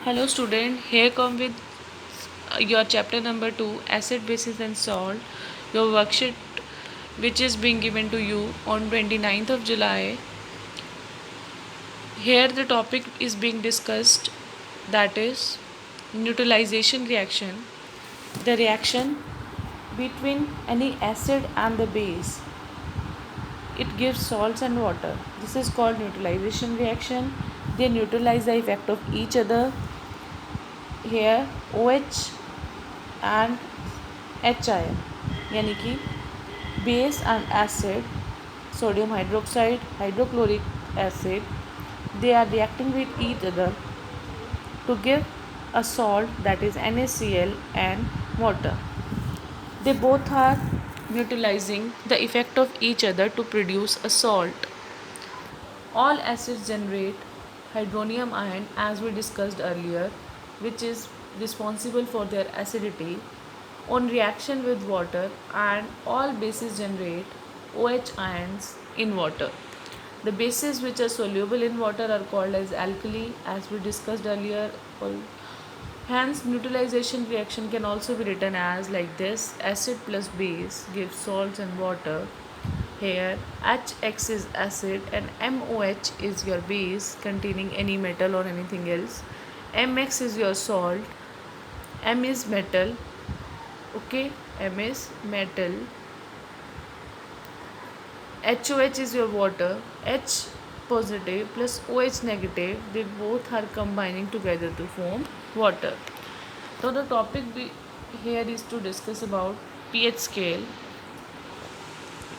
Hello student, here come with your chapter number 2 acid, basis and salt, your worksheet which is being given to you on 29th of July. Here the topic is being discussed, that is neutralization reaction, the reaction between any acid and the base. It gives salts and water. This is called neutralization reaction. They neutralize the effect of each other. Here OH and H ion यानी कि base and acid, sodium hydroxide, hydrochloric acid, they are reacting with each other to give a salt, that is NaCl and water. They both are neutralizing the effect of each other to produce a salt. All acids generate hydronium ion, as we discussed earlier, which is responsible for their acidity on reaction with water, and all bases generate OH ions in water. The bases which are soluble in water are called as alkali, as we discussed earlier. Hence, neutralization reaction can also be written as like this: acid plus base gives salts and water. Here HX is acid and MOH is your base containing any metal or anything else. MX is your salt. M is metal. Okay, M is metal. HOH is your water. H positive plus OH negative, they both are combining together to form water. So the topic here is to discuss about pH scale.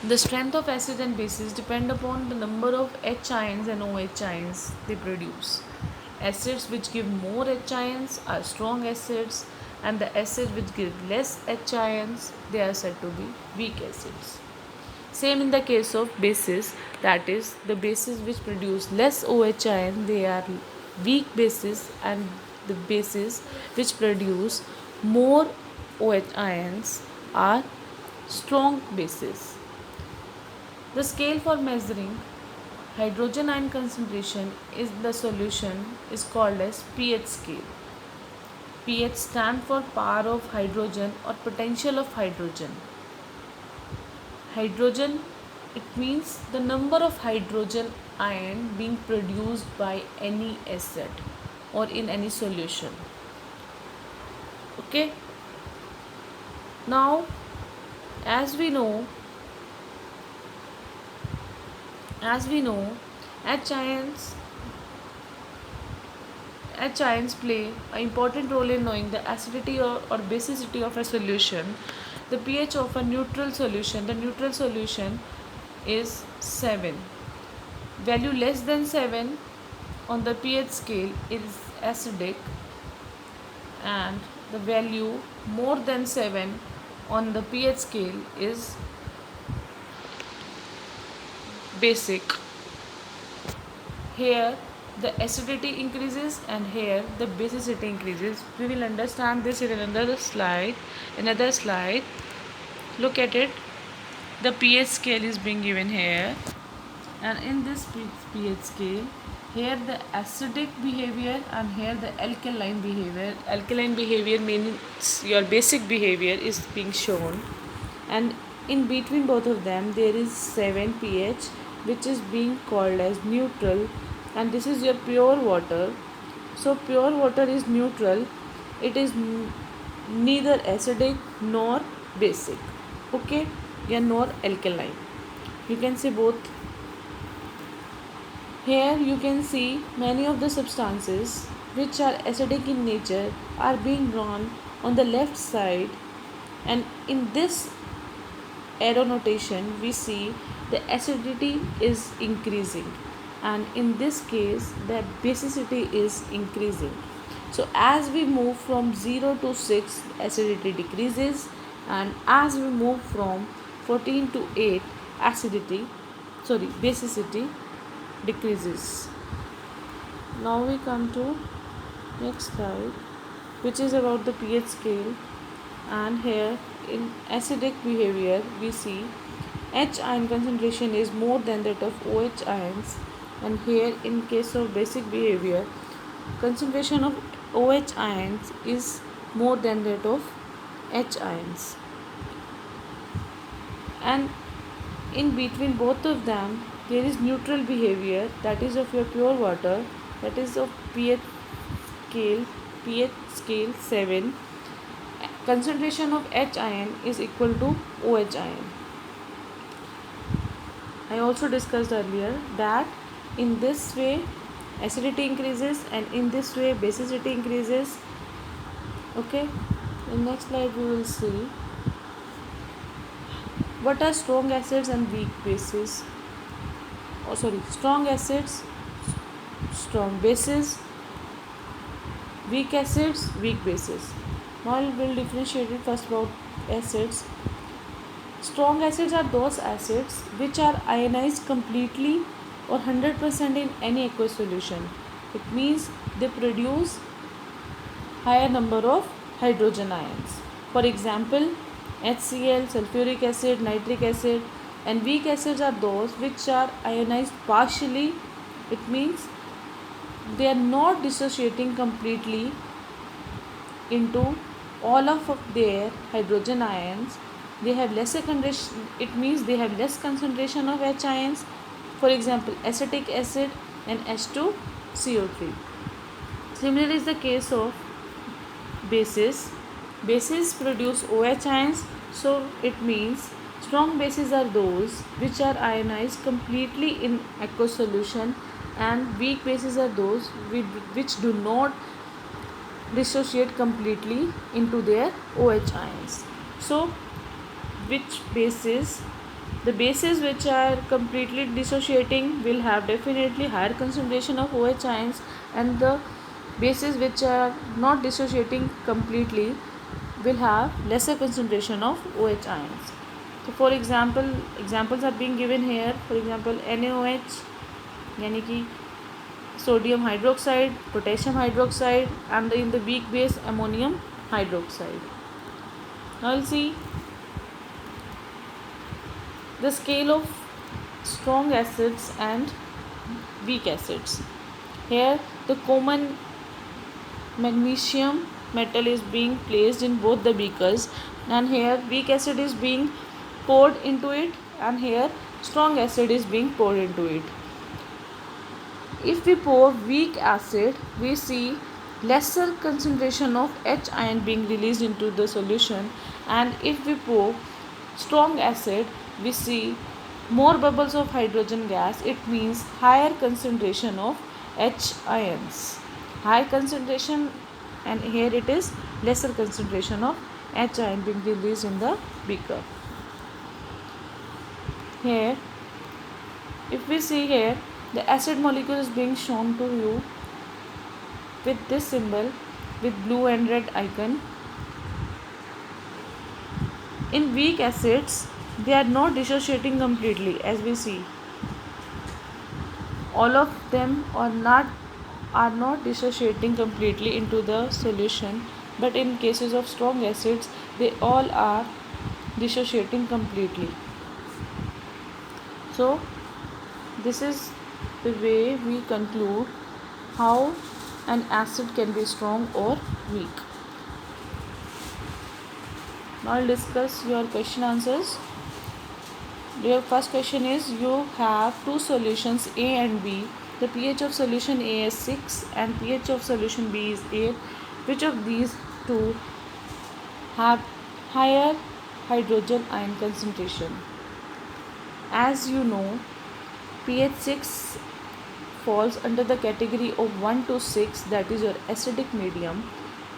The strength of acid and bases depend upon the number of H ions and OH ions they produce. Acids which give more H ions are strong acids, and the acids which give less H ions, they are said to be weak acids. Same in the case of bases, that is the bases which produce less OH ion, they are weak bases, and the bases which produce more OH ions are strong bases. The scale for measuring hydrogen ion concentration in the solution is called as pH scale. pH stands for power of hydrogen or potential of hydrogen. Hydrogen, it means the number of hydrogen ion being produced by any acid or in any solution. Okay. Now, as we know, H ions play an important role in knowing the acidity or basicity of a solution. The pH of a neutral solution, the neutral solution is 7. Value less than 7 on the pH scale is acidic, and the value more than 7 on the pH scale is basic. Here the acidity increases and here the basicity increases. We will understand this in another slide. Look at it. The pH scale is being given here, and in this pH scale, here the acidic behavior and here the alkaline behavior. Alkaline behavior means your basic behavior is being shown, and in between both of them there is 7 pH, which is being called as neutral, and this is your pure water. So pure water is neutral. It is neither acidic nor basic. Okay, yeah, nor alkaline. You can see both. Here you can see many of the substances which are acidic in nature are being drawn on the left side, and in this arrow notation we see the acidity is increasing, and in this case the basicity is increasing. So as we move from 0 to 6, acidity decreases, and as we move from 14 to 8, basicity decreases. Now we come to next slide, which is about the pH scale, and here in acidic behavior we see H ion concentration is more than that of OH ions, and here in case of basic behavior concentration of OH ions is more than that of H ions, and in between both of them there is neutral behavior, that is of your pure water, that is of scale pH scale 7. Concentration of H ion is equal to OH ion. I also discussed earlier that in this way acidity increases and in this way basicity increases. Okay, in next slide we will see what are strong acids and weak bases. Strong acids, strong bases, weak acids, weak bases. Now we will differentiate it first about acids. Strong acids are those acids which are ionized completely or 100% in any aqueous solution. It means they produce higher number of hydrogen ions. For example, HCl, sulfuric acid, nitric acid. And weak acids are those which are ionized partially. It means they are not dissociating completely into all of their hydrogen ions. They have lesser concentration. It means they have less concentration of H ions. For example, acetic acid and H2CO3. Similar is the case of bases. Bases produce OH ions, so it means strong bases are those which are ionized completely in aqueous solution, and weak bases are those which do not dissociate completely into their OH ions. So which bases? The bases which are completely dissociating will have definitely higher concentration of OH ions, and the bases which are not dissociating completely will have lesser concentration of OH ions. So for example, examples are being given here. For example, NaOH यानी कि sodium hydroxide, potassium hydroxide, and in the weak base ammonium hydroxide. Now we'll see the scale of strong acids and weak acids. Here the common magnesium metal is being placed in both the beakers, and here weak acid is being poured into it, and here strong acid is being poured into it. If we pour weak acid, we see lesser concentration of H ion being released into the solution, and if we pour strong acid, we see more bubbles of hydrogen gas. It means higher concentration of H ions. High concentration, and here it is lesser concentration of H ion being released in the beaker. Here, if we see here, the acid molecule is being shown to you with this symbol with blue and red icon. In weak acids, they are not dissociating completely, as we see. All of them are not dissociating completely into the solution, but in cases of strong acids, they all are dissociating completely. So this is the way we conclude how an acid can be strong or weak. Now I'll discuss your question answers. Your first question is, you have two solutions A and B. The pH of solution A is 6 and pH of solution B is 8. Which of these two have higher hydrogen ion concentration? As you know, pH 6 falls under the category of 1 to 6, that is your acidic medium,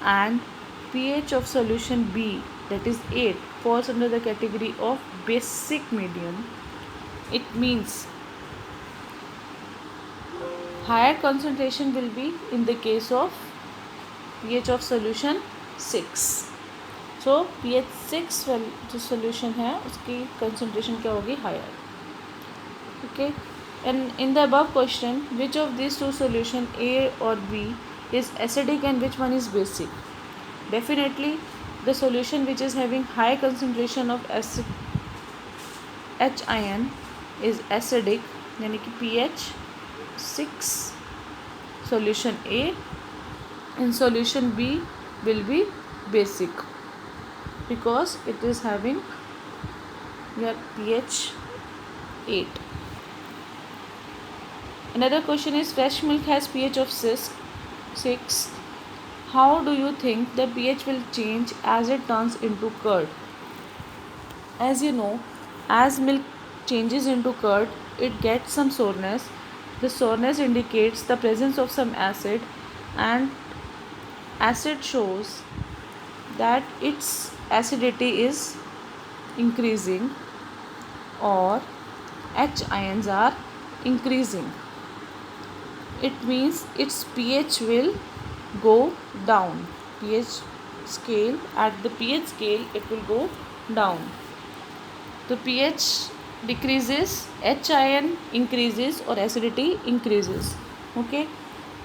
and pH of solution B, that is 8, falls under the category of basic medium. It means higher concentration will be in the case of pH of solution 6. So pH 6 जो solution है उसकी concentration क्या होगी? Higher. Okay. And in the above question, which of these two solution A or B is acidic and which one is basic? Definitely the solution which is having high concentration of acid H ion is acidic, यानी कि pH 6 solution A, and solution B will be basic because it is having your pH 8. Another question is fresh milk has pH of 6. How do you think the pH will change as it turns into curd? As you know, as milk changes into curd, it gets some soreness. The soreness indicates the presence of some acid, and acid shows that its acidity is increasing or H ions are increasing. It means its pH will go down. pH scale, at the pH scale it will go down. The pH decreases, H ion increases or acidity increases. Okay.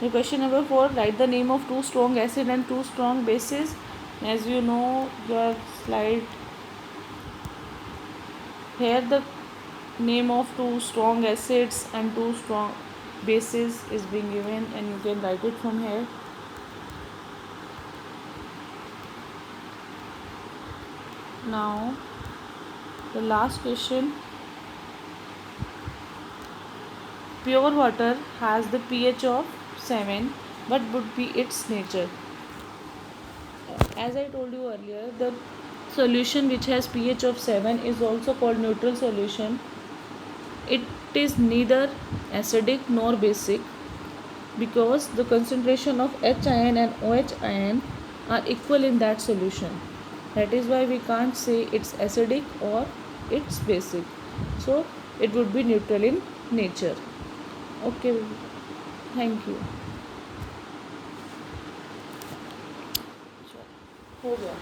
The question number 4, write the name of two strong acid and two strong bases. As you know, your slide here, the name of two strong acids and two strong bases is being given, and you can write it from here. Now the last question, pure water has the pH of 7, what would be its nature? As I told you earlier, the solution which has pH of 7 is also called neutral solution. It is neither acidic nor basic because the concentration of H ion and OH ion are equal in that solution. That is why we can't say it's acidic or it's basic. So it would be neutral in nature. Okay, thank you. हो गया.